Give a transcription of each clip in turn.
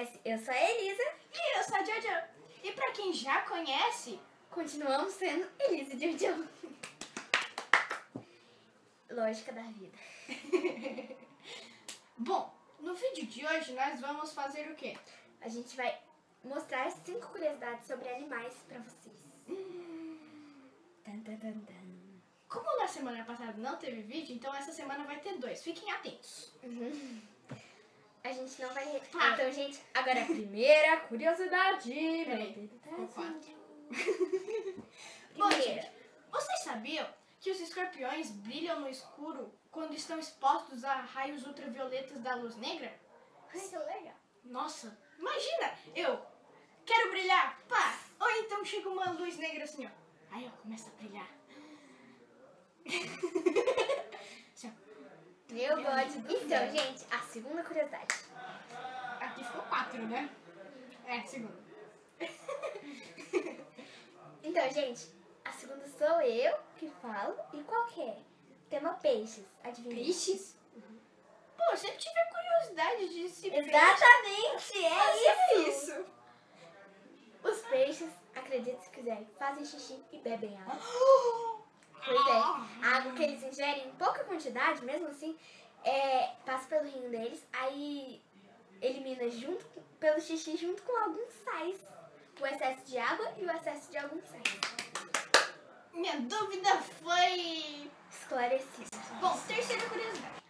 conhece, eu sou a Elisa. E eu sou a Jojo. E pra quem já conhece, continuamos sendo Elisa e Jojo. Lógica da vida. Bom, no vídeo de hoje nós vamos fazer o quê? A gente vai mostrar 5 curiosidades sobre animais pra vocês. Tan, tan, tan, tan. Como na semana passada não teve vídeo, então essa semana vai ter 2. Fiquem atentos. A gente não vai... Tá. Então, gente, agora a primeira curiosidade. Peraí, ficou 4. Bom, Primeira. gente, vocês sabiam que os escorpiões brilham no escuro quando estão expostos a raios ultravioletas da luz negra? Ai, que legal. Nossa, imagina, eu quero brilhar, pá! Ou então chega uma luz negra assim, ó. Aí eu começo a brilhar. Assim, ó. Eu gosto. Então, gente, a segunda curiosidade. Aqui ficou 4, né? É, segunda. Então, gente, a segunda sou eu que falo. E qual que é? Tema peixes. Adivinha? Peixes? Pô, eu sempre tive a curiosidade de se Exatamente, é isso. isso. Os peixes, acredite se quiser, fazem xixi e bebem água. Pois é, a água que eles ingerem em pouca quantidade, mesmo assim, passa pelo rim deles, aí elimina pelo xixi junto com alguns sais. O excesso de água e o excesso de alguns sais. Minha dúvida foi... Esclarecida. Bom, terceira curiosidade.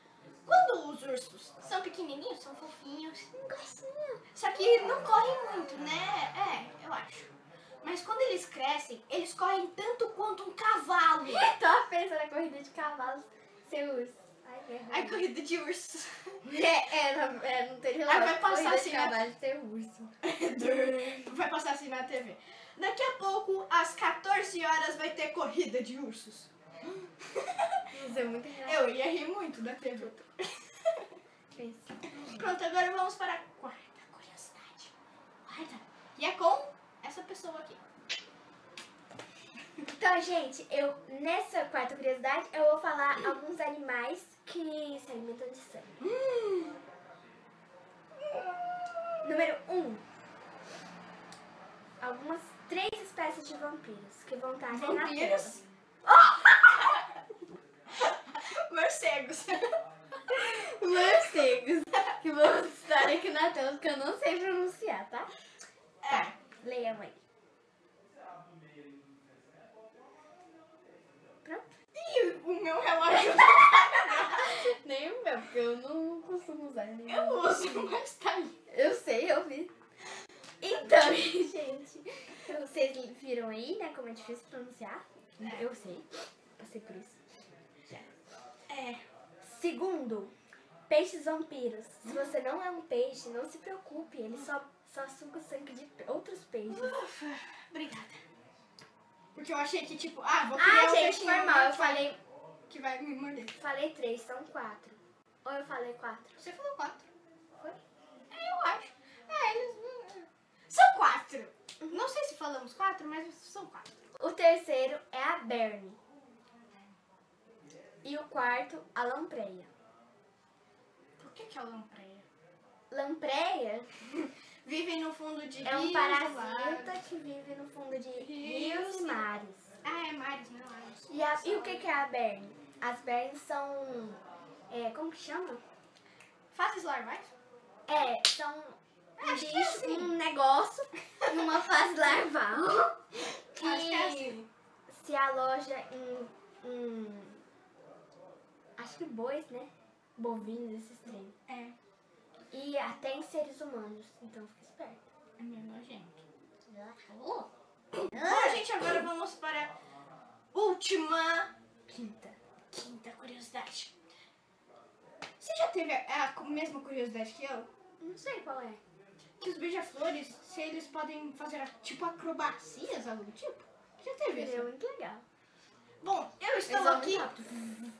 Quando os ursos são pequenininhos, são fofinhos, Um gostinho. só que não correm muito, né? É, eu acho. Mas quando eles crescem, eles correm tanto quanto um cavalo. Tava pensando na corrida de cavalos, ser urso. Ai, que A corrida de ursos. não teria Aí vai lógica passar corrida assim, de né? cavalo ser urso. Vai passar assim na TV. Daqui a pouco, às 14 horas, vai ter corrida de ursos. Isso é muito engraçado. Eu ia rir muito da TV. Pronto, agora vamos para a quarta curiosidade. Quarta. E é com essa pessoa aqui. Então, gente, nessa quarta curiosidade, eu vou falar alguns animais que se alimentam de sangue. Número 1. Algumas 3 espécies de vampiros que vão estar aqui na Vampiros? tela. Morcegos. Morcegos que vão estar aqui na tela, que eu não sei pronunciar, tá? É. Leia, mãe. Pronto? E o meu relógio? Nem o meu, porque eu não costumo usar nenhum. Eu uso, mas tá aí. Eu sei, eu vi. Então, gente, vocês viram aí, né, como é difícil pronunciar? Eu sei, passei por isso. É. Segundo, peixes vampiros. Se você não é um peixe, não se preocupe, ele só suga o sangue de outros peixes. Ufa, obrigada. Porque eu achei que, tipo, vou criar um Gente, peixinho foi mal, eu falei que vai me morder. 3, são 4. Ou eu falei 4? Você falou 4. Foi? Eu acho. Eles... São 4. Não sei se falamos 4, mas são 4. O terceiro é a berne. E o quarto, a lampreia. Por que é lampreia? Lampreia Vivem no fundo de é um rios, parasita lagos. que vive no fundo de Rios rios e e- mares. É mares, não é? E o que é a berne? As bernes são... como que chama? Fases larvais? São um Acho que é bicho, assim. um negócio numa fase larval que Acho que é assim. se aloja em acho que bois, né? Bovinos, esses trem. É. E até em seres humanos, então fica esperto. É meio nojento. Bom, gente, agora vamos para a última, quinta curiosidade. Você já teve a mesma curiosidade que eu? Não sei qual é. Que os beija-flores, se eles podem fazer, tipo, acrobacias, algo do tipo? Já teve É isso? muito legal. Bom, eu estou Eles vão aqui... muito rápido.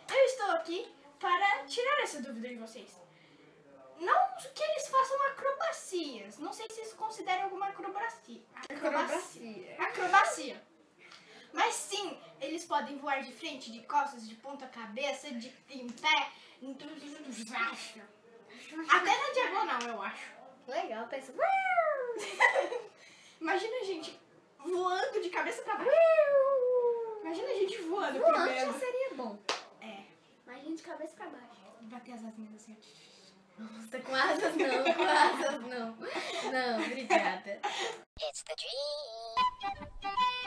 Eu estou aqui para tirar essa dúvida de vocês. Não que eles façam acrobacias. Não sei se vocês consideram alguma acrobacia. Acrobacia. Mas sim, eles podem voar de frente, de costas, de ponta cabeça, em pé. Até na diagonal, eu acho. Legal, pensa. Imagina a gente voando de cabeça pra baixo. Imagina a gente voando Voando primeiro. já seria bom. É. Imagina de cabeça pra baixo. Bater as asinhas assim. Nossa, com asas não, com asas não. Não, obrigada. It's the dream.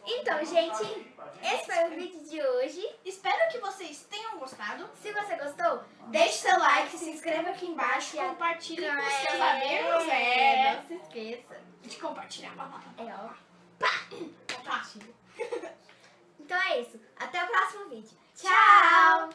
Então, gente, esse foi o vídeo de hoje. Espero que vocês tenham gostado. Se você gostou, Deixe seu like, se inscreva aqui embaixo, compartilhe com seus amigos. Não se esqueça. De compartilhar. É ó. Compartilha. Então é isso. Até o próximo vídeo. Tchau!